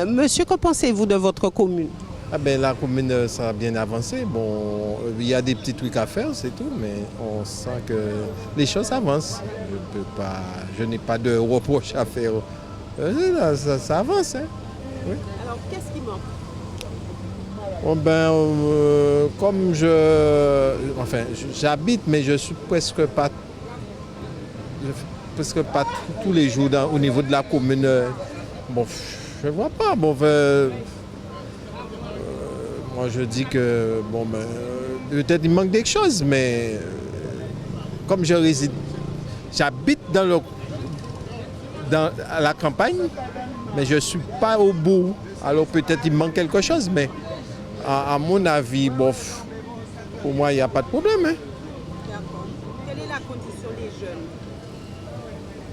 Monsieur, que pensez-vous de votre commune? Ah ben, la commune, ça a bien avancé. Bon, il y a des petits trucs à faire, c'est tout, mais on sent que les choses avancent. Je n'ai pas de reproche à faire. Ça avance, hein. Oui. Alors, qu'est-ce qui manque? Bon, ben, comme j'habite, mais je suis presque pas tous les jours au niveau de la commune. Bon, je ne vois pas. Bon, moi, je dis que bon, ben, peut-être il manque des choses, mais comme j'habite à la campagne, mais je ne suis pas au bout. Alors peut-être il manque quelque chose, mais à mon avis, bof, pour moi, il n'y a pas de problème. Hein. D'accord. Quelle est la condition des jeunes?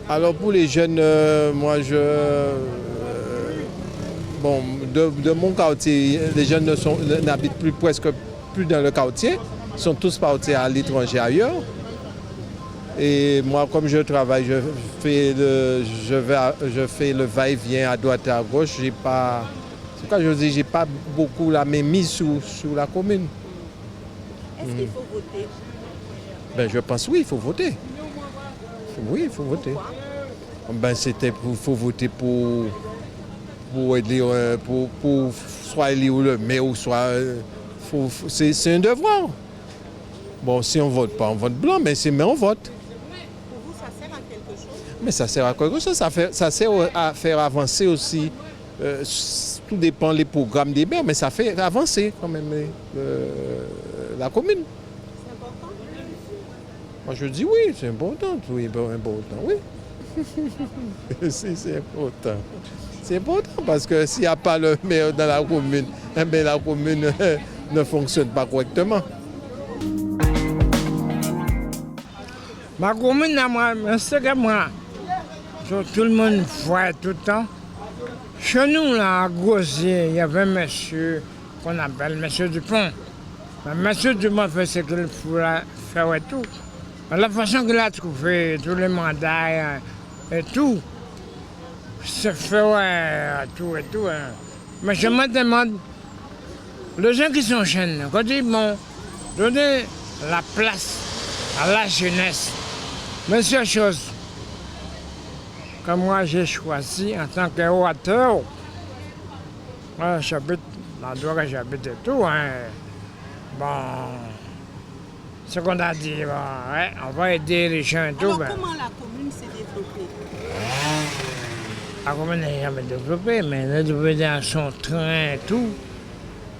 Alors pour les jeunes, moi bon, de mon quartier, les jeunes n'habitent presque plus dans le quartier, ils sont tous partis à l'étranger ailleurs. Et moi, comme je travaille, je fais le va-et-vient à droite et à gauche. C'est pourquoi je dis, j'ai pas beaucoup la même mise sur la commune. Est-ce qu'il faut voter? Ben, je pense oui, il faut voter. Oui, il faut voter. Ben, il faut voter pour élire, pour soit élire le maire ou soit. C'est un devoir. Bon, si on ne vote pas, on vote blanc, mais on vote. Pour vous, ça sert à quelque chose? Mais ça sert à quelque chose, ça sert à faire avancer aussi. Tout dépend des programmes des maires, mais ça fait avancer quand même la commune. C'est important? Moi je dis oui, c'est important, oui, important, oui. C'est important. C'est important parce que s'il n'y a pas le maire dans la commune, eh bien, la commune ne fonctionne pas correctement. Ma commune, c'est que moi, tout le monde voit tout le temps. Chez nous, là, à Gosier, il y avait un monsieur qu'on appelle monsieur Dupont. Mais monsieur Dupont fait ce qu'il faut faire et tout. Mais la façon qu'il a trouvé, tous les mandats et tout, c'est fait tout et tout. Hein. Mais je me demande, les gens qui sont jeunes, quand ils vont donner la place à la jeunesse, mais c'est une chose que moi j'ai choisi en tant qu'orateur. J'habite l'endroit que j'habite et tout. Hein. Bon, ce qu'on a dit, bon, ouais, on va aider les gens et tout. Alors, comment la commune s'est développée? La commune n'est jamais développée, mais elle est développée dans son train et tout.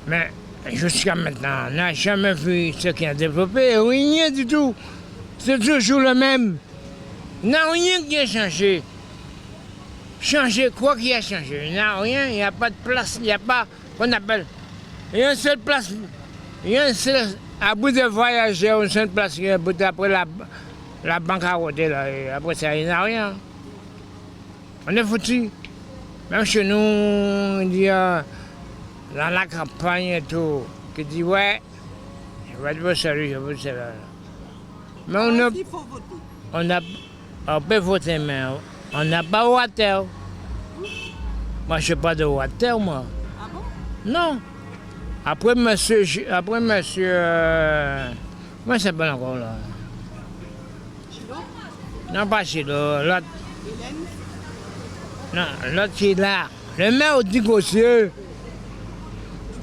Mais jusqu'à maintenant, on n'a jamais vu ce qui a développé, rien du tout. C'est toujours le même. Il n'y a rien qui a changé. Changer, quoi qui a changé? Il n'y a rien, il n'y a pas de place, il n'y a pas, qu'on appelle. Il y a une seule place, il y a une seule, à bout de voyager, une seule place, après la banque à côté, là, et après ça, il n'y a rien. On est foutu. Même chez nous, il y a dans la campagne et tout, qui dit ouais, je vais être sérieux, je vais être sérieux. Mais Il faut voter. On peut voter, mais on n'a pas water. Moi, je n'ai pas de water, moi. Ah bon? Non. Après, monsieur... comment ça s'appelle encore, là? Chilo? Non, pas Chilo. L'autre... Hélène? Non, l'autre qui est là. Le maire dit Gossier.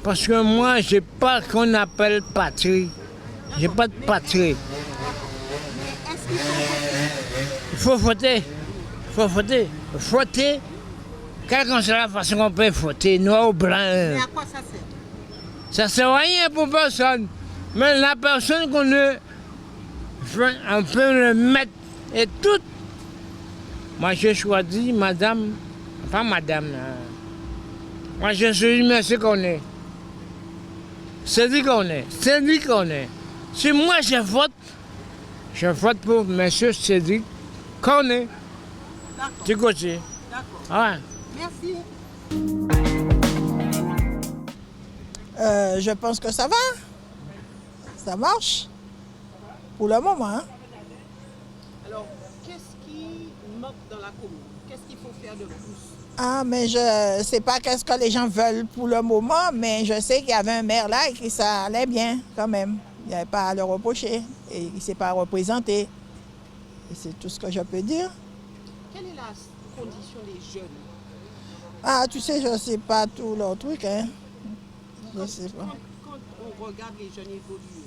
Parce que moi, je n'ai pas ce qu'on appelle patrie. J'ai pas de patrie. Mais est-ce qu'il faut voter? Il faut voter. Il faut voter. Voter. Quelle que soit la façon qu'on peut voter, noir ou blanc. Mais à quoi ça sert? Ça ne sert à rien pour personne. Mais la personne qu'on est, on peut le mettre et tout. Moi, j'ai choisi madame, pas madame. Moi, je suis monsieur qu'on est. C'est dit qu'on est. C'est dit qu'on est. Si moi je vote pour monsieur Cédric qu'on est. D'accord. Du côté. D'accord. Ouais. Merci. Je pense que ça va. Ça marche. Pour le moment. Hein. Alors, qu'est-ce qui manque dans la commune? Qu'est-ce qu'il faut faire de plus? Ah, mais je ne sais pas qu'est-ce que les gens veulent pour le moment, mais je sais qu'il y avait un maire là et que ça allait bien quand même. Il n'y avait pas à le reprocher et il ne s'est pas représenté. Et c'est tout ce que je peux dire. Quelle est la condition des jeunes? Ah, tu sais, je ne sais pas tout leur truc, hein. Je sais pas. Quand on regarde les jeunes évoluer,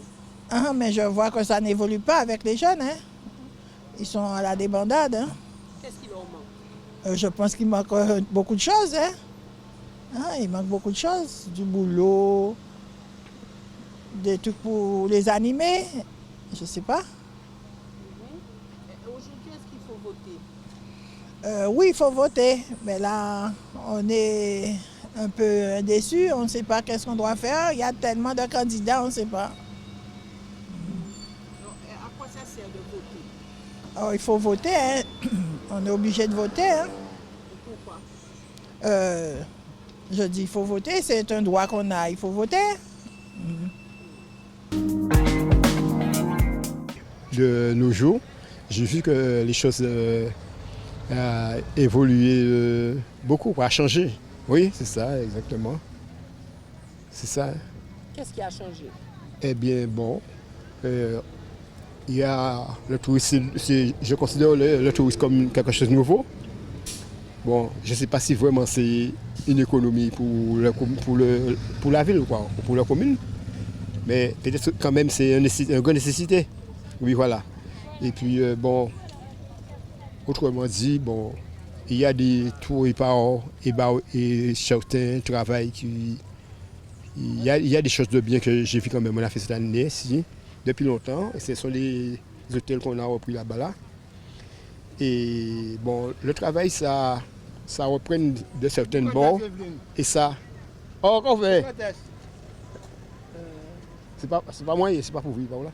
Ah, mais je vois que ça n'évolue pas avec les jeunes, hein. Ils sont à la débandade, hein. qu'est-ce qui leur manque? Je pense qu'il manque beaucoup de choses, hein. Ah, il manque beaucoup de choses. Du boulot, des trucs pour les animer, je sais pas. Aujourd'hui, est-ce qu'il faut voter? Oui, il faut voter, mais là, on est un peu déçus, on ne sait pas qu'est-ce qu'on doit faire. Il y a tellement de candidats, on ne sait pas. Alors, à quoi ça sert de voter? Alors, il faut voter, hein. On est obligé de voter, hein. Pourquoi? Je dis il faut voter, c'est un droit qu'on a, il faut voter. De nos jours, j'ai vu que les choses ont évolué beaucoup, ont changé. Oui, c'est ça, exactement. C'est ça. Qu'est-ce qui a changé? Eh bien, bon, il y a le tourisme, je considère le tourisme comme quelque chose de nouveau. Bon, je ne sais pas si vraiment c'est une économie pour la ville quoi, ou pour la commune, mais peut-être quand même c'est une grande nécessité. Oui, voilà. Et puis, bon, autrement dit, bon, il y a des tours et certains travail qui... Il y a des choses de bien que j'ai vu quand même. On a fait cette année ici, depuis longtemps. Et ce sont les hôtels qu'on a repris là-bas. Là. Et bon, le travail, ça reprend de certaines bords. Et ça... Oh, qu'on fait? C'est pas moi, c'est pas pour vous, là.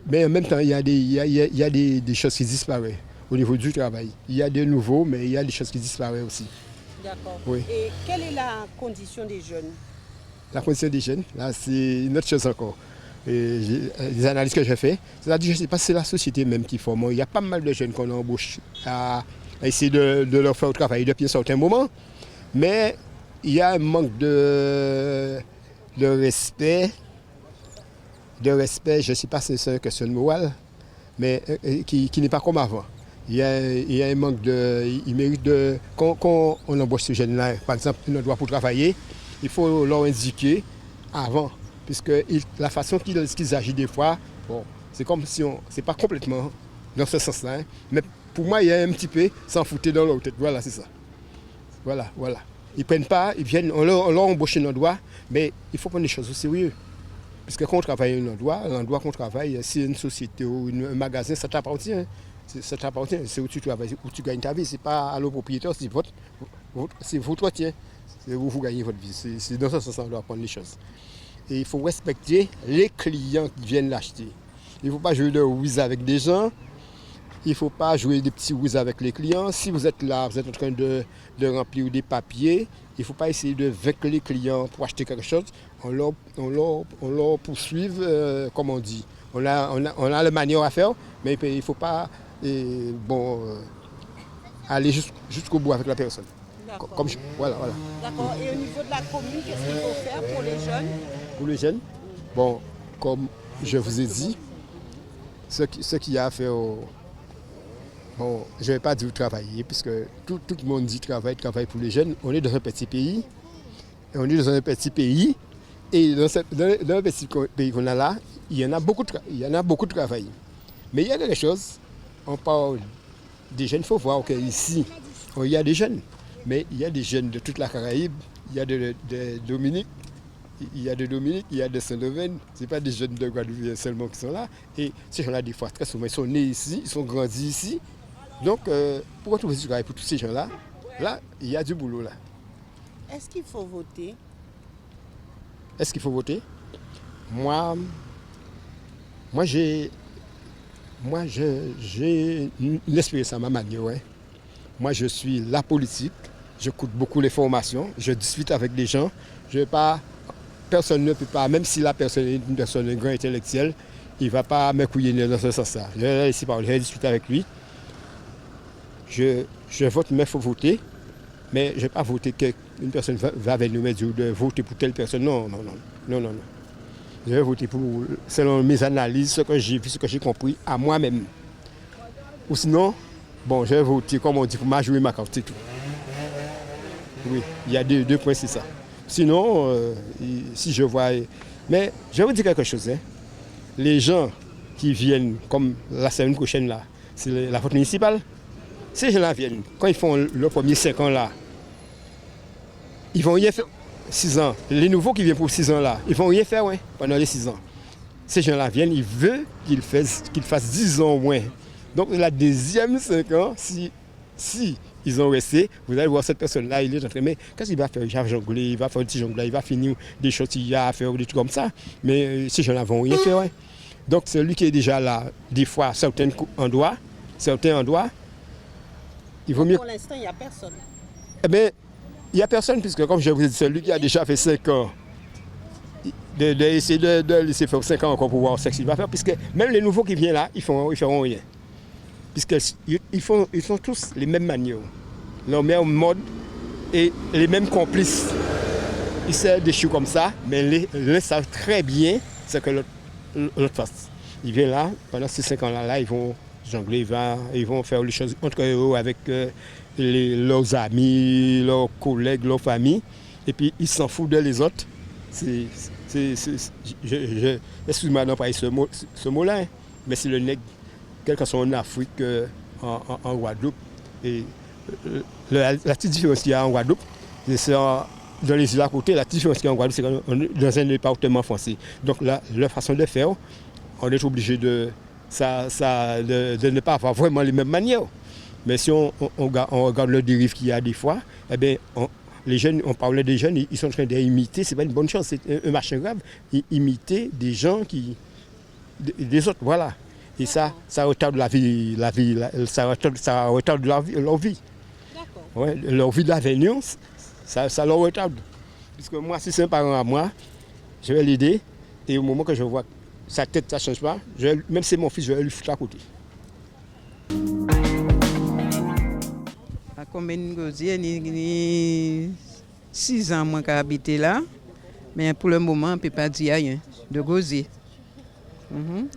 Mais en même temps, il y a des choses qui disparaissent au niveau du travail. Il y a des nouveaux, mais il y a des choses qui disparaissent aussi. D'accord. Oui. Et quelle est la condition des jeunes? La condition des jeunes, là, c'est une autre chose encore. Et les analyses que j'ai faites, c'est-à-dire, je ne sais pas si c'est la société même qui forme. Il y a pas mal de jeunes qu'on embauche à essayer de leur faire travailler depuis un certain moment. Mais il y a un manque de respect. Je ne sais pas si c'est une question de morale, mais qui n'est pas comme avant. Il y a un manque de... Il mérite de... Quand on embauche ces jeunes-là, par exemple, un endroit pour travailler, il faut leur indiquer avant. Puisque la façon qu'ils agissent des fois, bon, c'est comme si on... C'est pas complètement dans ce sens-là, hein, mais pour moi, il y a un petit peu s'en foutre dans leur tête. Voilà, c'est ça. Voilà. Ils ne prennent pas, ils viennent, on leur embauche un endroit, mais il faut prendre les choses au sérieux. Parce que quand on travaille à un endroit, l'endroit qu'on travaille, si une société ou un magasin, ça t'appartient. Hein. Ça t'appartient, c'est où tu travailles, où tu gagnes ta vie. Ce n'est pas à l'eau propriétaire, c'est votre tien. C'est où vous gagnez votre vie. C'est dans ce sens qu'on doit prendre les choses. Et il faut respecter les clients qui viennent l'acheter. Il ne faut pas jouer de whiz avec des gens. Il ne faut pas jouer des petits whiz avec les clients. Si vous êtes là, vous êtes en train de remplir des papiers, il ne faut pas essayer de vaincre les clients pour acheter quelque chose. On leur poursuit, comme on dit. On a la manière à faire, mais il ne faut pas aller jusqu'au bout avec la personne. Voilà. D'accord. Et au niveau de la commune, qu'est-ce qu'il faut faire pour les jeunes? Pour les jeunes, bon, comme je vous ai dit, ce qu'il y a à faire, bon, je ne vais pas dire travailler, puisque tout le monde dit travail pour les jeunes. On est dans un petit pays, et dans le petit pays qu'on a là, il y en a beaucoup de travail. Mais il y a des choses, on parle des jeunes, il faut voir qu'ici, il y a des jeunes, mais il y a des jeunes de toute la Caraïbe, il y a de Dominique, il y a de Saint-Domingue, ce n'est pas des jeunes de Guadeloupe seulement qui sont là. Et ces gens-là, des fois, très souvent, ils sont nés ici, ils sont grandis ici. Donc, pour retrouver du travail pour tous ces gens-là, là, il y a du boulot là. Est-ce qu'il faut voter? Est-ce qu'il faut voter? Moi, j'ai une expérience à ma manière. Ouais. Moi, je suis la politique, j'écoute beaucoup les formations, je discute avec des gens. Personne ne peut pas, même si la personne est une personne, un grand intellectuel, il ne va pas me couiller dans ce sens-là. Je vais laisser parler, je vais discuter avec lui. Je vote, mais il faut voter. Mais je ne vais pas voter qu'une personne va venir me dire de voter pour telle personne. Non. Je vais voter selon mes analyses, ce que j'ai vu, ce que j'ai compris à moi-même. Ou sinon, bon, je vais voter, comme on dit, pour jouer ma carte, c'est tout. Oui, il y a deux points, c'est ça. Sinon, si je vois... Mais je vais vous dire quelque chose. Hein. Les gens qui viennent, comme la semaine prochaine, là, c'est la vote municipale. Ces gens-là viennent, quand ils font le premier 5 ans là, ils vont rien faire. 6 ans. Les nouveaux qui viennent pour 6 ans là, ils vont rien faire pendant les 6 ans. Ces gens-là viennent, ils veulent qu'ils fassent 10 ans au moins. Donc la deuxième 5 ans, si ils ont resté, vous allez voir cette personne-là, il est en train de... Mais qu'est-ce qu'il va faire? Il va jongler, il va faire un petit jonglage, il va finir des choses qu'il y a à faire, des trucs comme ça. Mais ces gens-là vont rien faire. Donc celui qui est déjà là, des fois, certains endroits, il vaut mieux... Pour l'instant, il n'y a personne. Eh bien, il n'y a personne, puisque comme je vous ai dit, celui qui a déjà fait 5 ans, d'essayer de laisser faire 5 ans encore pour voir ce qu'il va faire, puisque même les nouveaux qui viennent là, ils ne feront rien. Puisqu'ils sont tous les mêmes manières, le même mode et les mêmes complices. Ils savent des choses comme ça, mais l'un savent très bien ce que l'autre fasse. Ils viennent là, pendant ces 5 ans-là, ils vont jongler, ils vont faire les choses entre eux avec leurs amis, leurs collègues, leurs familles, et puis ils s'en foutent de les autres. Excuse-moi d'employer ce mot-là, mais c'est le nègre, quel que soit en Afrique, en Guadeloupe. Et la petite différence qu'il y a en Guadeloupe, c'est dans les îles à côté, la petite différence qu'il y a en Guadeloupe, c'est dans un département français. Donc leur façon de faire, on est obligé de ne pas avoir vraiment les mêmes manières. Mais si on regarde le dérive qu'il y a des fois, eh bien, les jeunes, on parlait des jeunes, ils sont en train d'imiter, c'est pas une bonne chose, c'est un machin grave, imiter des gens des autres, voilà. Et ça retarde la vie, ça retarde leur vie. D'accord. Ouais, leur vie d'avenir, ça leur retarde. Puisque moi, si c'est un parent à moi, je vais l'aider, et au moment que je vois que sa tête, ça ne change pas, même si c'est mon fils, je vais lui foutre à côté. La commune Gosier, il y a 6 ans que j'habite là, mais pour le moment, on ne peut pas dire rien de Gosier. On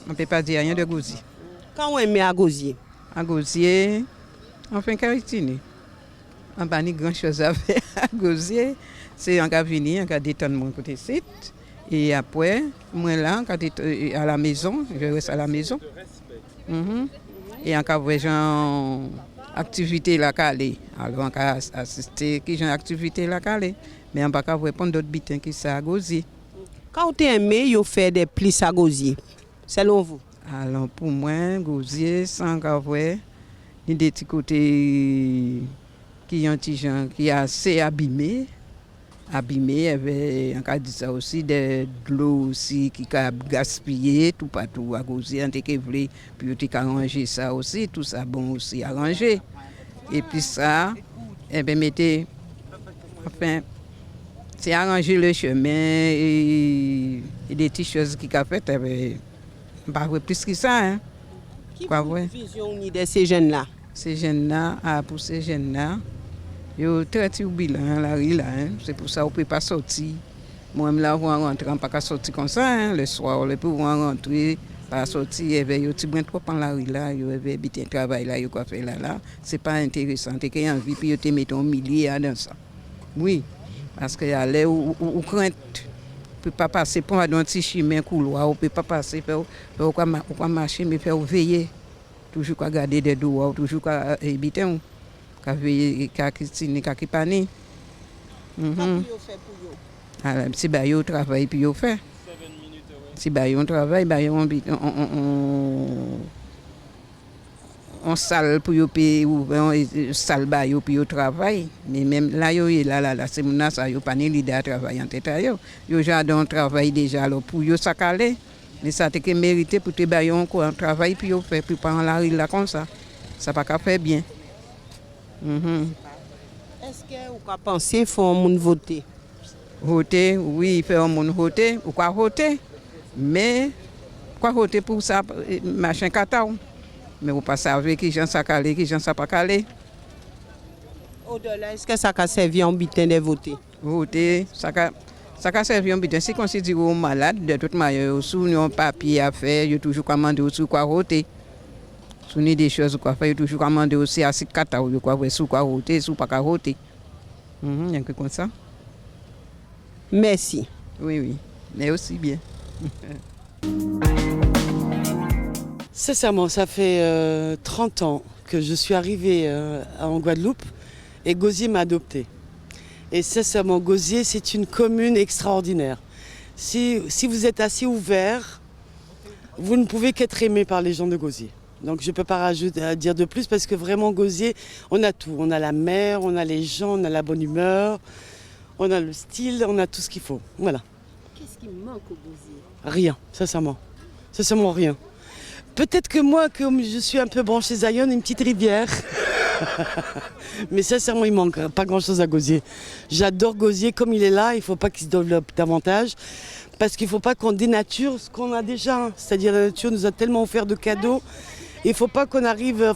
ne peut pas dire rien de Gosier. Quand on est à Gosier? À Gosier, enfin, Caritine. On n'a pas grand chose à faire à Gosier. C'est en cas venir, en cas détendre mon côté site. Et après, moi là, quand je à la maison, je reste à la maison. Et en cas de activité la calée. Alors on peut assister qui j'ai activité la calée. Mais on ne peut pas répondre d'autres bitins qui sont à Gosier. Quand tu aimé, vous faites des plis à Gosier, selon vous? Alors pour moi, Gosier, sans avoir ni des petits côtés qui ont qui assez abîmés. On a dit ça aussi, de l'eau aussi qui a gaspillé tout partout à Gosier, on a voulu puis arranger ça aussi, tout ça bon aussi arrangé. Et puis ça, mettez, enfin, c'est arranger le chemin et des petites choses qui a fait, pas plus que ça. Hein. Qui a une vision de ces jeunes-là? Ces jeunes-là, pour ces jeunes-là, ils sont très bilan la rue là, hein. C'est pour ça qu'on ne peut pas sortir. Moi-même là, on va rentrer, on ne peut pas sortir comme ça. Hein. Le soir, on peut rentrer, pas sortir, ils sont trop en la rue là, ils ont habité un travail là, ils ont fait là. Ce n'est pas intéressant. Ils ont envie, puis ils mettent un millier dans ça. Oui, parce qu'il y a l'air où crainte. On ne peut pas passer pour un petit chemin couloir, on ne peut pas passer, on peut marcher, mais faire veiller. Toujours qu'à garder des doigts, toujours qu'à habiter. Qu'à veiller, qu'à Christine, qu'à Kipani. Qu'est-ce que vous faites pour vous? Alors, si vous travaillez, puis vous faites. Si vous travaillez, on salle pour vous payer, ou on salle pour vous travailler. Mais même là, c'est mon ça, vous pas l'idée à travailler en tête. Vous avez travail déjà pour vous s'accaler. Mais ça te mérité pour te bailler un travail, puis vous faites, puis pas en la rue là comme ça. Ça n'a pas fait bien. Est-ce que vous pensez qu'il faut voter? Voter, oui, il faut voter. Pourquoi voter? Mais, quoi voter pour ça, machin katao. Mais vous ne savez pas qui j'en ça calé, qui j'en ça pas calé. Au-delà, est-ce que ça a servi en butin de voter? Voter, ça a servi en butin. Si on se dit aux malades, de toute manière, si on a un papier à faire, il y a toujours commandé sur quoi voter. Si on a des choses quoi faire, il y a toujours commandé aussi à ce katao, sur quoi voter, sur pas voter. Il y a que comme ça. Merci. Oui, mais aussi bien. Sincèrement, ça fait 30 ans que je suis arrivée en Guadeloupe et Gosier m'a adoptée. Et sincèrement, Gosier, c'est une commune extraordinaire. Si vous êtes assez ouvert, vous ne pouvez qu'être aimé par les gens de Gosier. Donc je ne peux pas rajouter à dire de plus parce que vraiment Gosier, on a tout. On a la mer, on a les gens, on a la bonne humeur, on a le style, on a tout ce qu'il faut. Voilà. Qu'est-ce qui manque au Gosier? Rien, sincèrement. Sincèrement rien. Peut-être que moi, comme je suis un peu branchée Zion, une petite rivière. Mais sincèrement, il manque pas grand-chose à Gosier. J'adore Gosier comme il est là, il ne faut pas qu'il se développe davantage. Parce qu'il ne faut pas qu'on dénature ce qu'on a déjà. C'est-à-dire la nature nous a tellement offert de cadeaux. Il ne faut pas qu'on arrive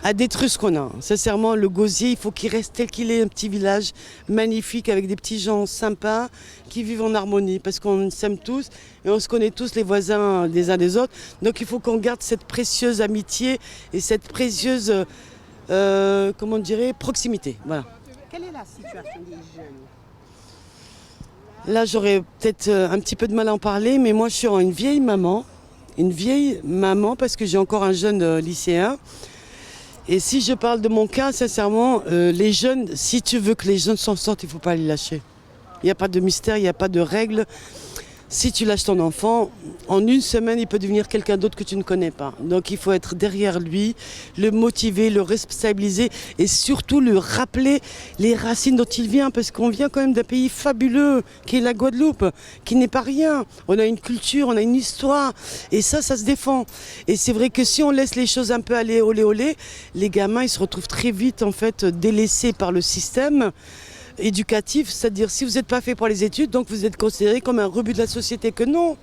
à détruire ce qu'on a. Sincèrement, le Gosier, il faut qu'il reste tel qu'il est, un petit village magnifique avec des petits gens sympas qui vivent en harmonie parce qu'on s'aime tous et on se connaît tous les voisins des uns des autres. Donc il faut qu'on garde cette précieuse amitié et cette précieuse, comment on dirait, proximité. Voilà. Quelle est la situation des jeunes? Là, j'aurais peut-être un petit peu de mal à en parler, mais moi je suis une vieille maman parce que j'ai encore un jeune lycéen. Et si je parle de mon cas, sincèrement, les jeunes, si tu veux que les jeunes s'en sortent, il ne faut pas les lâcher. Il n'y a pas de mystère, il n'y a pas de règles. Si tu lâches ton enfant, en une semaine, il peut devenir quelqu'un d'autre que tu ne connais pas. Donc il faut être derrière lui, le motiver, le responsabiliser et surtout lui rappeler les racines dont il vient. Parce qu'on vient quand même d'un pays fabuleux qui est la Guadeloupe, qui n'est pas rien. On a une culture, on a une histoire et ça se défend. Et c'est vrai que si on laisse les choses un peu aller olé olé, les gamins ils se retrouvent très vite en fait délaissés par le système éducatif, c'est-à-dire si vous n'êtes pas fait pour les études, donc vous êtes considéré comme un rebut de la société, que non.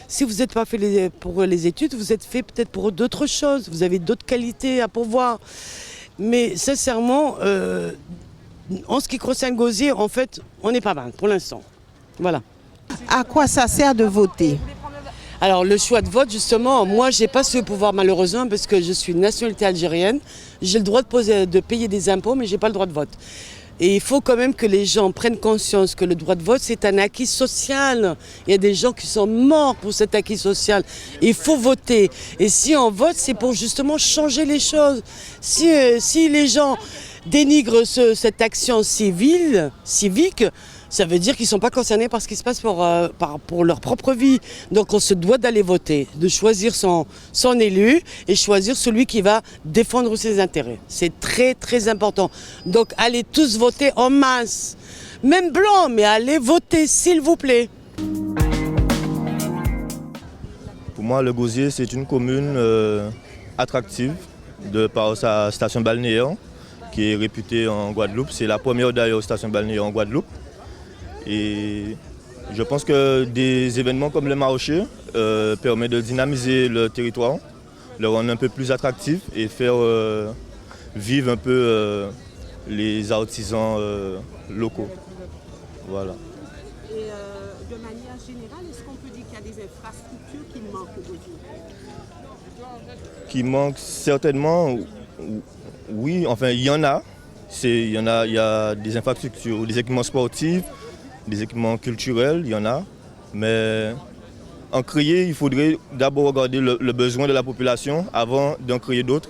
Si vous n'êtes pas fait pour les études, vous êtes fait peut-être pour d'autres choses, vous avez d'autres qualités à pourvoir. Mais sincèrement, en ce qui concerne Gosier, en fait, on est pas mal pour l'instant. Voilà. À quoi ça sert de voter? Alors le choix de vote, justement, moi j'ai pas ce pouvoir malheureusement parce que je suis de nationalité algérienne. J'ai le droit de payer des impôts, mais j'ai pas le droit de vote. Et il faut quand même que les gens prennent conscience que le droit de vote, c'est un acquis social. Il y a des gens qui sont morts pour cet acquis social. Il faut voter. Et si on vote, c'est pour justement changer les choses. Si les gens dénigrent cette action civique, ça veut dire qu'ils ne sont pas concernés par ce qui se passe pour leur propre vie. Donc on se doit d'aller voter, de choisir son élu et choisir celui qui va défendre ses intérêts. C'est très très important. Donc allez tous voter en masse. Même blanc, mais allez voter s'il vous plaît. Pour moi, le Gosier, c'est une commune attractive de par sa station balnéaire qui est réputée en Guadeloupe. C'est la première d'ailleurs station balnéaire en Guadeloupe. Et je pense que des événements comme le marché permettent de dynamiser le territoire, le rendre un peu plus attractif et faire vivre un peu les artisans locaux. Voilà. Et de manière générale, est-ce qu'on peut dire qu'il y a des infrastructures qui manquent au Gosier? Qui manquent certainement, oui, enfin il y en a. Il y a des infrastructures, des équipements sportifs, des équipements culturels, il y en a, mais en créer, il faudrait d'abord regarder le besoin de la population avant d'en créer d'autres.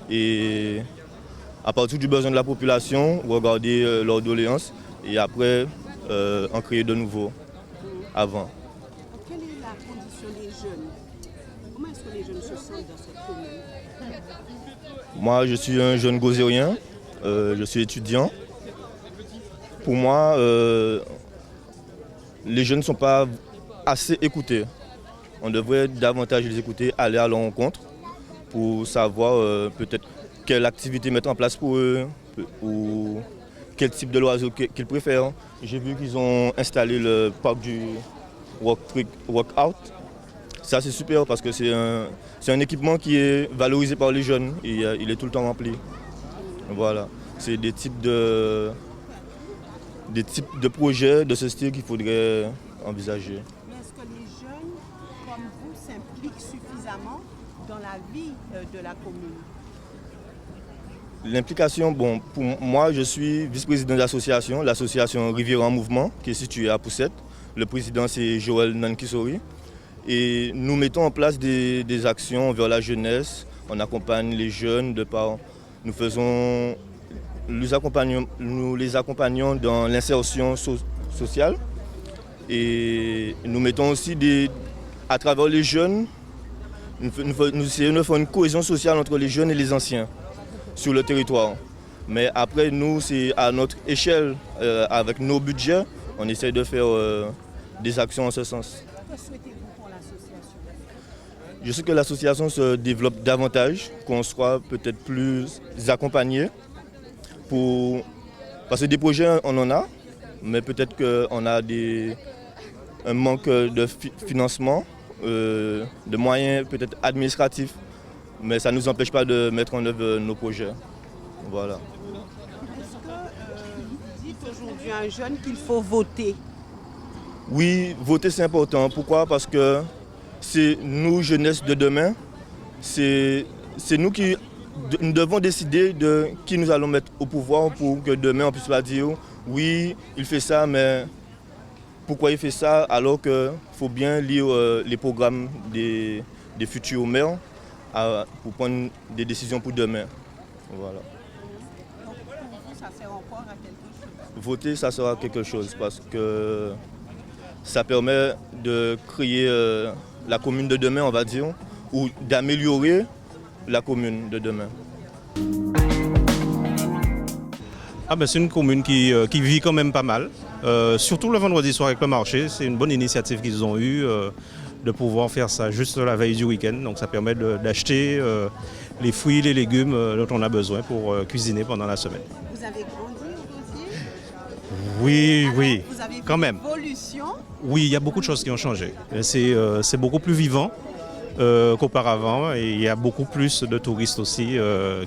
Et à partir du besoin de la population, regarder leurs doléances et après en créer de nouveaux avant. Quelle est la condition des jeunes? Comment est-ce que les jeunes se sentent dans cette commune? Moi, je suis un jeune gosérien, je suis étudiant. Pour moi, les jeunes ne sont pas assez écoutés. On devrait davantage les écouter, aller à leur rencontre pour savoir peut-être quelle activité mettre en place pour eux ou quel type de loisirs qu'ils préfèrent. J'ai vu qu'ils ont installé le parc Workout. Ça c'est super parce que c'est un équipement qui est valorisé par les jeunes et il est tout le temps rempli. Voilà, c'est des types de projets de ce style qu'il faudrait envisager. Mais est-ce que les jeunes, comme vous, s'impliquent suffisamment dans la vie de la commune? L'implication, bon, pour moi, je suis vice-président de l'association Rivière en Mouvement, qui est située à Poussette. Le président, c'est Joël Nankisori. Et nous mettons en place des actions vers la jeunesse. On accompagne les jeunes de par... Nous les accompagnons dans l'insertion sociale. Et nous mettons aussi à travers les jeunes, nous essayons de faire une cohésion sociale entre les jeunes et les anciens sur le territoire. Mais après, nous, c'est à notre échelle, avec nos budgets, on essaie de faire des actions en ce sens. Que souhaitez-vous pour l'association? Je sais que l'association se développe davantage, qu'on soit peut-être plus accompagné. Parce que des projets, on en a, mais peut-être qu'on a un manque de financement, de moyens peut-être administratifs, mais ça ne nous empêche pas de mettre en œuvre nos projets. Voilà. Est-ce que vous dites aujourd'hui à un jeune qu'il faut voter? Oui, voter c'est important. Pourquoi? Parce que c'est nous, jeunesse de demain, c'est nous qui nous devons décider de qui nous allons mettre au pouvoir pour que demain on puisse pas dire oui, il fait ça, mais pourquoi il fait ça alors qu'il faut bien lire les programmes des futurs maires pour prendre des décisions pour demain. Voilà. Donc pour vous, ça sert encore à quelque chose? Voter, ça sera quelque chose parce que ça permet de créer la commune de demain, on va dire, ou d'améliorer la commune de demain. C'est une commune qui vit quand même pas mal. Surtout le vendredi soir avec le marché, c'est une bonne initiative qu'ils ont eue de pouvoir faire ça juste la veille du week-end. Donc ça permet d'acheter les fruits, les légumes dont on a besoin pour cuisiner pendant la semaine. Vous avez grandi au Gosier? Oui, Alors, oui, vous avez vu quand même. L'évolution? Oui, il y a beaucoup de choses qui ont changé. C'est beaucoup plus vivant qu'auparavant et il y a beaucoup plus de touristes aussi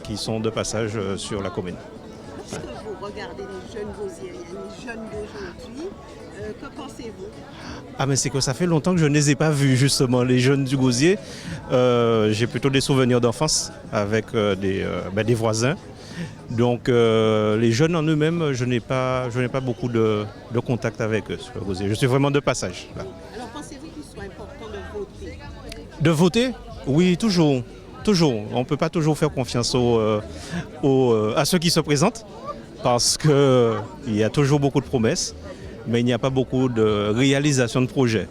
qui sont de passage sur la commune. Lorsque vous regardez les jeunes Gosieriens, les jeunes d'aujourd'hui, que pensez-vous? Mais c'est que ça fait longtemps que je ne les ai pas vus justement, les jeunes du Gosier. J'ai plutôt des souvenirs d'enfance avec des voisins. Donc les jeunes en eux-mêmes, je n'ai pas beaucoup de contact avec eux sur le Gosier. Je suis vraiment de passage. Là. Alors pensez-vous qu'il soit important de voter? De voter? Oui, toujours. Toujours. On ne peut pas toujours faire confiance à ceux qui se présentent parce qu'il y a toujours beaucoup de promesses, mais il n'y a pas beaucoup de réalisation de projets.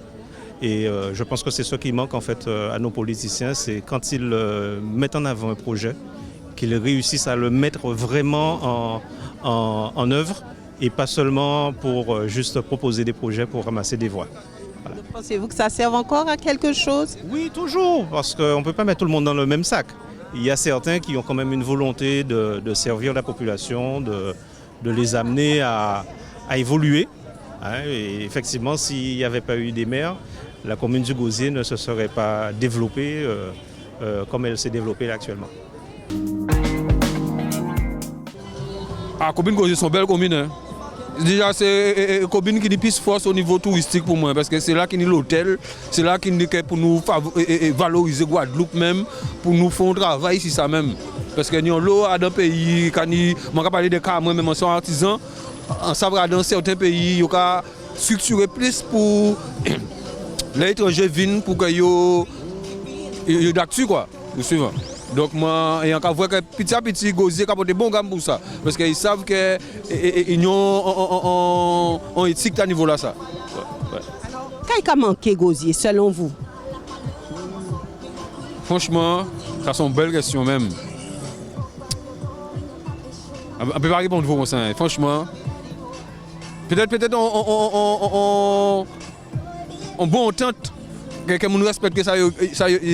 Et je pense que c'est ce qui manque en fait à nos politiciens, c'est quand ils mettent en avant un projet, qu'ils réussissent à le mettre vraiment en œuvre et pas seulement pour juste proposer des projets pour ramasser des voix. Voilà. Pensez-vous que ça serve encore à quelque chose? Oui, toujours, parce qu'on ne peut pas mettre tout le monde dans le même sac. Il y a certains qui ont quand même une volonté de servir la population, de les amener à évoluer. Et effectivement, s'il n'y avait pas eu des maires, la commune du Gosier ne se serait pas développée comme elle s'est développée là, actuellement. La commune Gosier, c'est une belle commune. Hein. Déjà, c'est une commune qui est plus forte au niveau touristique pour moi, parce que c'est là qu'il y a l'hôtel, c'est là qu'il y a pour nous valoriser Guadeloupe même, pour nous faire un travail ici ça même. Parce que nous avons dans pays, quand on parle de cas, moi-même, je suis artisan, on sait dans certains pays, il y a structuré plus pour les étrangers viennent pour qu'ils soient d'actu, quoi. Donc moi, il y a qu'à voir que petit à petit, Gosier a des bons gamme pour ça. Parce qu'ils savent qu'ils ont un éthique à niveau là. Ça. Ouais. Alors, qu'est-ce qui a manqué Gosier, selon vous? Franchement, ça sont belles questions même. On ne peut pas répondre pour ça. Franchement, peut-être on bon entente. Quelqu'un nous respecte que ça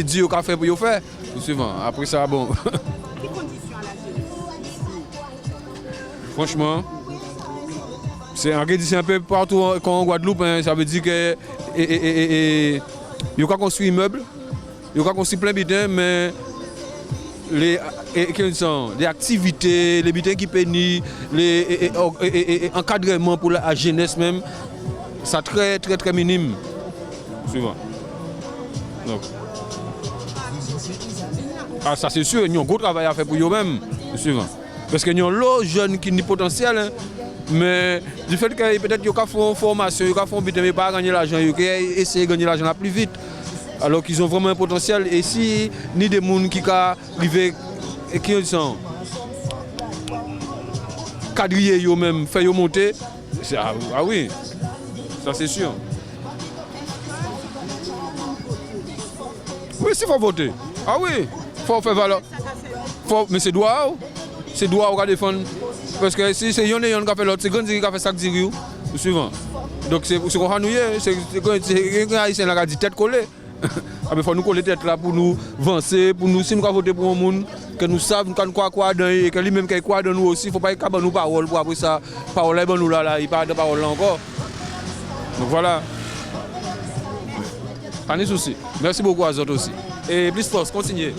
dit au café pour faire. Souvent. Après ça, bon. Quelles conditions à la jeunesse? Franchement, c'est un peu partout en Guadeloupe. Hein, ça veut dire que ils ont construit immeuble, ils ont construit plein de bidons, mais les activités, les bidons qui pénissent, les encadrements pour la jeunesse même, c'est très très très minime. Suivant. Donc. Ah, ça c'est sûr, ils ont un gros travail à faire pour eux-mêmes. Suivant. Parce que nous avons l'autre jeune qui ont potentiel, hein, mais du fait que peut-être qu'ils ont fait une formation, ils ont fait un bidon, mais pas gagner l'argent, ils ont essayé de gagner l'argent plus vite. Alors qu'ils ont vraiment un potentiel. Et si ni des gens qui arrivent et qui sont quadrillés eux-mêmes, fait monter, ah oui, ça c'est sûr. Oui, s'il faut voter. Ah oui, il faut faire valeur. Mais c'est droit. C'est droit à défendre. Parce que si c'est yon qui a fait l'autre, c'est grand qui a fait ça qui dit suivant. Donc c'est qu'on a nous, c'est un haïtien qui a dit tête collée. Il faut nous coller tête là pour nous avancer, pour nous, si nous voter pour un monde, que nous savons qu'on quoi dans et que lui-même qui croit dans nous aussi, il ne faut pas qu'il nous parole pour après ça, parole est nous là, il parle de parole là encore. Donc voilà. Pas de souci. Merci beaucoup à vous aussi. Et plus force, continuez.